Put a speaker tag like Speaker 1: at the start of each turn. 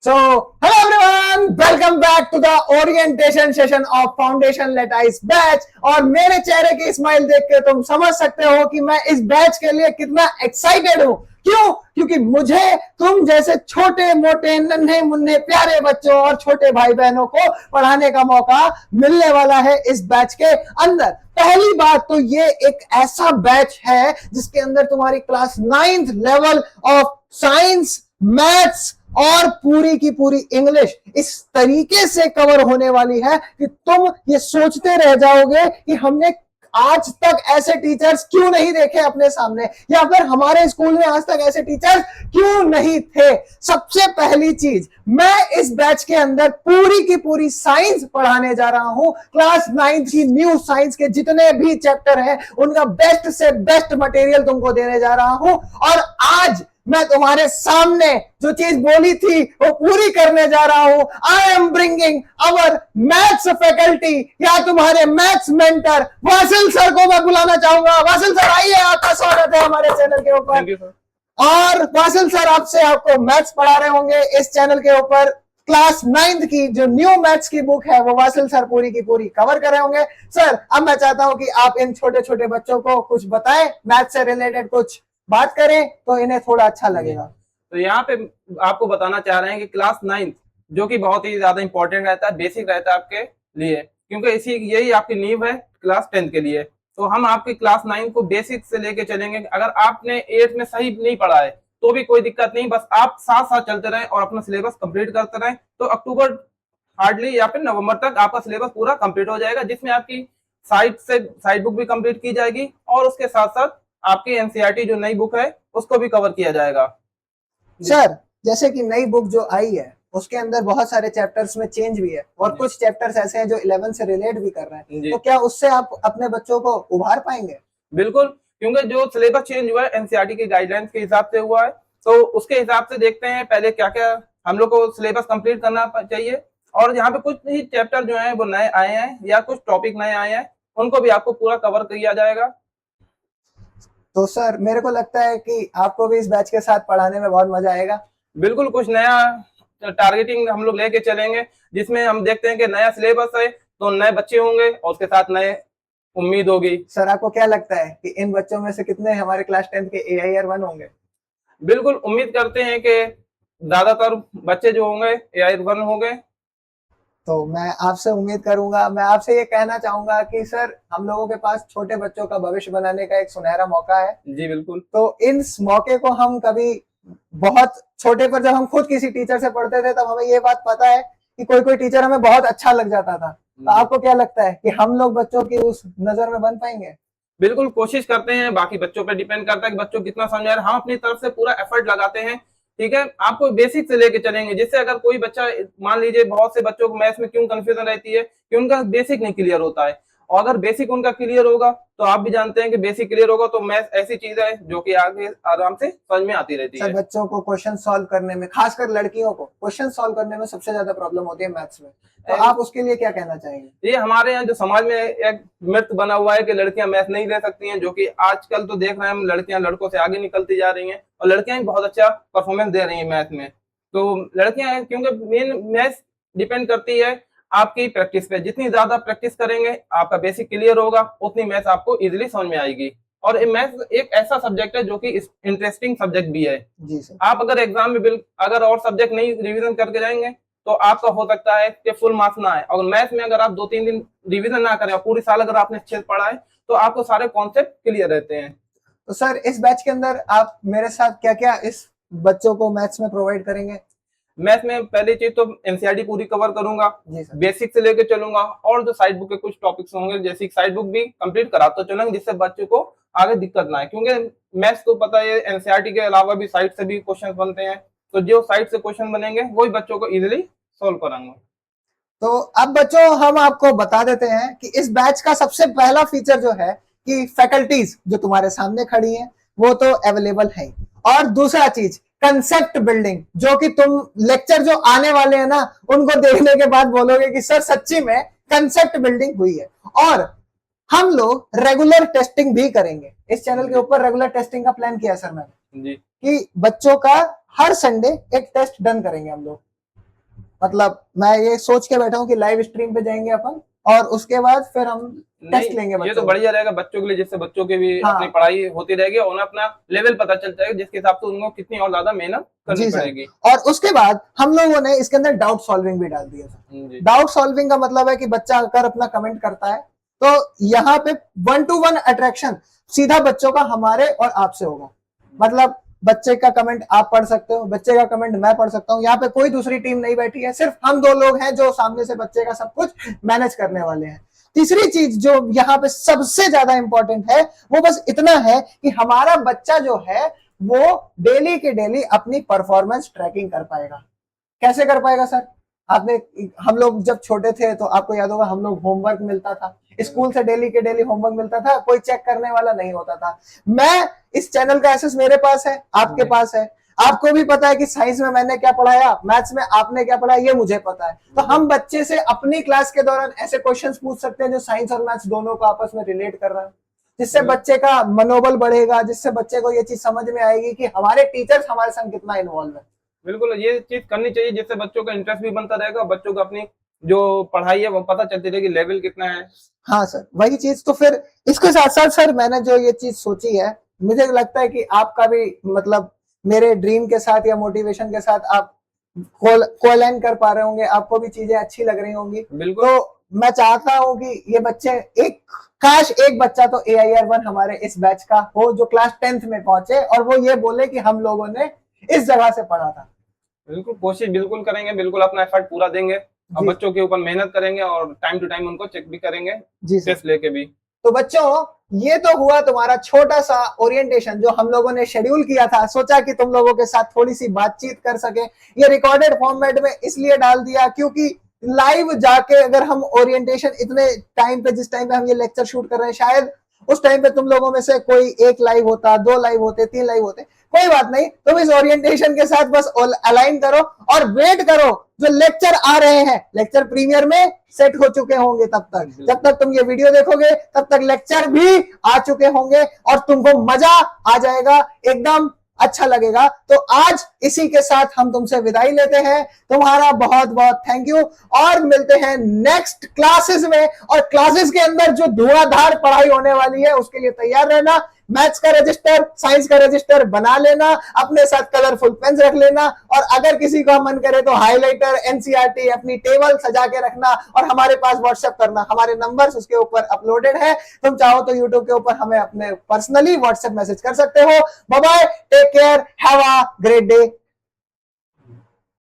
Speaker 1: Hello everyone, welcome back to the orientation session of Foundation Let Ice batch. और मेरे चेहरे की smile देख के तुम समझ सकते हो कि मैं इस बैच के लिए कितना एक्साइटेड हूँ। क्यों? क्योंकि मुझे तुम जैसे छोटे मोटे नन्हे मुन्ने प्यारे बच्चों और छोटे भाई बहनों को पढ़ाने का मौका मिलने वाला है इस बैच के अंदर। पहली बात तो ये एक ऐसा बैच है जिसके अंदर तुम्हारी class 9th level of science, maths और पूरी की पूरी इंग्लिश इस तरीके से कवर होने वाली है कि तुम ये सोचते रह जाओगे कि हमने आज तक ऐसे टीचर्स क्यों नहीं देखे अपने सामने, या फिर हमारे स्कूल में आज तक ऐसे टीचर्स क्यों नहीं थे। सबसे पहली चीज, मैं इस बैच के अंदर पूरी की पूरी साइंस पढ़ाने जा रहा हूं। क्लास 9th की न्यू साइंस के जितने भी चैप्टर हैं उनका बेस्ट से बेस्ट मटेरियल तुमको देने जा रहा हूं। और आज मैं तुम्हारे सामने जो चीज बोली थी वो पूरी करने जा रहा हूं। I am bringing our maths faculty, या तुम्हारे मैथ्स मेंटर वासिल सर को मैं बुलाना चाहूंगा। वासिल सर आइए, आपका स्वागत है हमारे चैनल के ऊपर। और वासिल सर आपसे आपको मैथ्स पढ़ा रहे होंगे इस चैनल के ऊपर। क्लास 9th की जो न्यू मैथ्स की बुक है वो वासिल सर पूरी की पूरी कवर कर रहे होंगे। सर, अब मैं चाहता हूं कि आप इन छोटे छोटे बच्चों को कुछ बताएं, मैथ्स से रिलेटेड कुछ बात करें तो इन्हें थोड़ा अच्छा लगेगा।
Speaker 2: तो यहाँ पे आपको बताना चाह रहे हैं कि क्लास 9th जो कि बहुत ही ज्यादा इंपॉर्टेंट रहता है, बेसिक रहता है आपके लिए, क्योंकि यही आपकी नींव है क्लास 10 के लिए। तो हम आपकी क्लास 9 को बेसिक से लेके चलेंगे। अगर आपने 8th में सही नहीं पढ़ा है तो भी कोई दिक्कत नहीं, बस आप साथ साथ चलते रहें और अपना सिलेबस कंप्लीट करते रहें तो अक्टूबर हार्डली या फिर नवंबर तक आपका सिलेबस पूरा कंप्लीट हो जाएगा, जिसमें आपकी साइड बुक भी कंप्लीट की जाएगी और उसके साथ साथ आपकी एनसीईआरटी जो नई बुक है उसको भी कवर किया जाएगा।
Speaker 1: सर, जैसे कि नई बुक जो आई है उसके अंदर बहुत सारे चैप्टर्स में चेंज भी है और कुछ चैप्टर्स ऐसे हैं जो 11 से रिलेट भी कर रहे हैं, तो क्या उससे आप अपने बच्चों को उभार पाएंगे?
Speaker 2: बिल्कुल, क्योंकि जो सिलेबस चेंज हुआ है एनसीईआरटी के गाइडलाइंस के हिसाब से हुआ है, तो उसके हिसाब से देखते हैं पहले क्या क्या हम लोग को सिलेबस कंप्लीट करना चाहिए। और यहाँ पे कुछ ही चैप्टर जो है वो नए आए हैं या कुछ टॉपिक नए आए हैं, उनको भी आपको पूरा कवर किया जाएगा।
Speaker 1: तो सर, मेरे को लगता है कि आपको भी इस बैच के साथ पढ़ाने में बहुत मजा आएगा।
Speaker 2: बिल्कुल, कुछ नया टारगेटिंग हम लोग लेके चलेंगे, जिसमें हम देखते हैं कि नया सिलेबस है तो नए बच्चे होंगे और उसके साथ नए उम्मीद होगी।
Speaker 1: सर, आपको क्या लगता है कि इन बच्चों में से कितने हमारे क्लास 10 के AIR 1 होंगे?
Speaker 2: बिल्कुल, उम्मीद करते हैं कि ज्यादातर बच्चे जो होंगे AIR 1 होंगे।
Speaker 1: तो मैं आपसे उम्मीद करूंगा, मैं आपसे ये कहना चाहूंगा कि सर, हम लोगों के पास छोटे बच्चों का भविष्य बनाने का एक सुनहरा मौका है।
Speaker 2: जी बिल्कुल।
Speaker 1: तो इस मौके को हम कभी बहुत छोटे पर जब हम खुद किसी टीचर से पढ़ते थे तब हमें ये बात पता है कि कोई कोई टीचर हमें बहुत अच्छा लग जाता था। तो आपको क्या लगता है कि हम लोग बच्चों की उस नजर में बन पाएंगे?
Speaker 2: बिल्कुल कोशिश करते हैं, बाकी बच्चों पर डिपेंड करता है कि बच्चों कितना समझ आ रहा है। हम अपनी तरफ से पूरा एफर्ट लगाते हैं, ठीक है। आपको बेसिक से लेके चलेंगे, जिससे अगर कोई बच्चा, मान लीजिए बहुत से बच्चों को मैथ्स में क्यों कंफ्यूजन रहती है कि उनका बेसिक नहीं क्लियर होता है, और अगर बेसिक उनका क्लियर होगा तो आप भी जानते हैं कि बेसिक क्लियर होगा तो मैथ्स ऐसी चीज है जो कि आगे आराम से समझ में आती रहती है।
Speaker 1: बच्चों को क्वेश्चन सॉल्व करने में, खासकर लड़कियों को क्वेश्चन सॉल्व करने में सबसे ज्यादा प्रॉब्लम होती है मैथ्स में, तो आप उसके लिए क्या कहना चाहेंगे?
Speaker 2: ये हमारे यहाँ जो समाज में एक मिथ बना हुआ है कि लड़कियां मैथ नहीं ले सकती हैं, जो कि आजकल तो देख रहे हैं हम लड़कियां लड़कों से आगे निकलती जा रही हैं और लड़कियां भी बहुत अच्छा परफॉर्मेंस दे रही हैं मैथ में। तो लड़कियां, क्योंकि मेन मैथ डिपेंड करती है आपकी प्रैक्टिस पे, जितनी ज्यादा प्रैक्टिस करेंगे आपका बेसिक क्लियर होगा उतनी मैथ आपको इजीली समझ में आएगी। और मैथ एक ऐसा सब्जेक्ट है जो कि इंटरेस्टिंग सब्जेक्ट भी है।
Speaker 1: जी सर।
Speaker 2: आप अगर एग्जाम में अगर और सब्जेक्ट नहीं रिवीजन करके जाएंगे तो आपका हो सकता है कि फुल मार्क्स ना आए। और मैथ में अगर आप 2-3 दिन रिवीजन ना करें और पूरी साल अगर आपने अच्छे से पढ़ा है तो आपको सारे कॉन्सेप्ट क्लियर रहते हैं।
Speaker 1: तो सर, इस बैच के अंदर आप मेरे साथ क्या क्या इस बच्चों को मैथ्स में प्रोवाइड करेंगे?
Speaker 2: मैथ में पहली चीज तो एनसीईआरटी पूरी कवर करूंगा, बेसिक से लेकर चलूंगा, और जो साइड बुक के कुछ टॉपिक्स होंगे जैसे साइड बुक भी कंप्लीट कराता चलूंगा, जिससे बच्चों को आगे दिक्कत ना आए। क्योंकि मैथ्स को पता है एनसीईआरटी के अलावा भी साइड से भी क्वेश्चन बनते हैं, तो जो साइड से क्वेश्चन बनेंगे वही बच्चों को इजिली सोल्व कराऊंगा।
Speaker 1: तो अब बच्चों, हम आपको बता देते हैं कि इस बैच का सबसे पहला फीचर जो है कि फैकल्टीज जो तुम्हारे सामने खड़ी हैं वो तो अवेलेबल है, और दूसरा चीज कंसेप्ट बिल्डिंग, जो कि तुम लेक्चर जो आने वाले हैं ना उनको देखने के बाद बोलोगे कि सर सच्ची में कंसेप्ट बिल्डिंग हुई है। और हम लोग रेगुलर टेस्टिंग भी करेंगे इस चैनल के ऊपर। रेगुलर टेस्टिंग का प्लान किया है सर मैंने
Speaker 2: जी,
Speaker 1: कि बच्चों का हर संडे एक टेस्ट डन करेंगे हम लोग। मतलब मैं ये सोच के बैठा हूँ कि लाइव स्ट्रीम पे जाएंगे अपन और उसके बाद फिर हम टेस्ट
Speaker 2: नहीं,
Speaker 1: लेंगे
Speaker 2: ये
Speaker 1: बच्चों
Speaker 2: तो
Speaker 1: को।
Speaker 2: बढ़िया रहेगा बच्चों के लिए, जिससे बच्चों की भी
Speaker 1: हाँ
Speaker 2: अपनी पढ़ाई होती रहेगी और उन्हें अपना लेवल पता चल जाएगा, जिसके हिसाब से उनको कितनी और ज्यादा मेहनत करनी
Speaker 1: जी सर।
Speaker 2: पड़ेगी।
Speaker 1: और उसके बाद हम लोगों ने इसके अंदर डाउट सॉल्विंग भी डाल दिया सर।
Speaker 2: जी
Speaker 1: डाउट सॉल्विंग का मतलब है कि बच्चा अगर अपना कमेंट करता है तो यहाँ पे 1-to-1 अट्रैक्शन सीधा बच्चों का हमारे और आपसे होगा। मतलब बच्चे का कमेंट आप पढ़ सकते हो, बच्चे का कमेंट मैं पढ़ सकता हूँ। यहाँ पे कोई दूसरी टीम नहीं बैठी है, सिर्फ हम दो लोग हैं जो सामने से बच्चे का सब कुछ मैनेज करने वाले हैं। तीसरी चीज जो यहाँ पे सबसे ज्यादा इंपॉर्टेंट है वो बस इतना है कि हमारा बच्चा जो है वो डेली के डेली अपनी परफॉर्मेंस ट्रैकिंग कर पाएगा। कैसे कर पाएगा सर? आपने हम लोग जब छोटे थे तो आपको याद होगा हम लोग होमवर्क मिलता था, स्कूल से डेली के डेली होमवर्क मिलता था, कोई चेक करने वाला नहीं होता था। मैं इस चैनल का एक्सेस मेरे पास है, आपके पास है, आपको भी पता है कि साइंस में मैंने क्या पढ़ाया, मैथ्स में आपने क्या पढ़ाया, ये मुझे पता है। तो हम बच्चे से अपनी क्लास के दौरान ऐसे क्वेश्चंस पूछ सकते हैं जो साइंस और मैथ्स दोनों को आपस में रिलेट कर रहा है, जिससे बच्चे का मनोबल बढ़ेगा, जिससे बच्चे को ये चीज समझ में आएगी कि हमारे टीचर्स हमारे संग कितना इन्वॉल्व है।
Speaker 2: बिल्कुल, ये चीज करनी चाहिए, जिससे बच्चों का इंटरेस्ट भी बनता रहेगा, बच्चों को अपनी जो पढ़ाई है वो पता चलती रहेगी, लेवल कितना है।
Speaker 1: हाँ सर, वही चीज। तो फिर इसके साथ साथ सर मैंने जो ये चीज सोची है, मुझे लगता है कि आपका भी मतलब मेरे ड्रीम के साथ या मोटिवेशन के साथ आप कोलाइन कर पा रहे होंगे, आपको भी चीजें अच्छी लग रही होंगी।
Speaker 2: बिल्कुल।
Speaker 1: तो मैं चाहता हूँ कि ये बच्चे एक काश एक बच्चा तो AIR-1 हमारे इस बैच का हो जो क्लास 10th में पहुंचे और वो ये बोले कि हम लोगों ने इस जगह से पढ़ा था।
Speaker 2: बिल्कुल कोशिश बिल्कुल करेंगे, बिल्कुल अपना एफर्ट पूरा देंगे और
Speaker 1: जी।
Speaker 2: बच्चों के ऊपर मेहनत करेंगे और टाइम टू टाइम उनको चेक भी करेंगे,
Speaker 1: जी सर।
Speaker 2: टेस्ट लेके भी।
Speaker 1: तो बच्चों ये तो हुआ तुम्हारा छोटा सा ओरिएंटेशन जो हम लोगों ने शेड्यूल किया था, सोचा कि तुम लोगों के साथ थोड़ी सी बातचीत कर सके। ये रिकॉर्डेड फॉर्मेट में इसलिए डाल दिया क्योंकि लाइव जाके अगर हम ओरिएंटेशन इतने टाइम पे, जिस टाइम पे हम ये लेक्चर शूट कर रहे हैं, शायद उस टाइम पे तुम लोगों में से कोई एक लाइव होता, 2 लाइव होते, 3 लाइव होते, कोई बात नहीं। तुम इस ओरिएंटेशन के साथ बस अलाइन करो और वेट करो, जो लेक्चर आ रहे हैं लेक्चर प्रीमियर में सेट हो चुके होंगे। तब तक जब तक तुम ये वीडियो देखोगे तब तक लेक्चर भी आ चुके होंगे और तुमको मजा आ जाएगा, एकदम अच्छा लगेगा। तो आज इसी के साथ हम तुमसे विदाई लेते हैं। तुम्हारा बहुत बहुत थैंक यू और मिलते हैं नेक्स्ट क्लासेस में। और क्लासेस के अंदर जो धुआंधार पढ़ाई होने वाली है उसके लिए तैयार रहना। मैथ्स का रजिस्टर, साइंस का रजिस्टर बना लेना, अपने साथ कलरफुल पेन्स रख लेना और अगर किसी का मन करे तो हाइलाइटर, NCERT अपनी टेबल सजा के रखना और हमारे पास व्हाट्सएप करना। हमारे नंबर्स उसके ऊपर अपलोडेड है, तुम चाहो तो यूट्यूब के ऊपर हमें अपने पर्सनली व्हाट्सएप मैसेज कर सकते हो। Bye bye, take care, have a great day.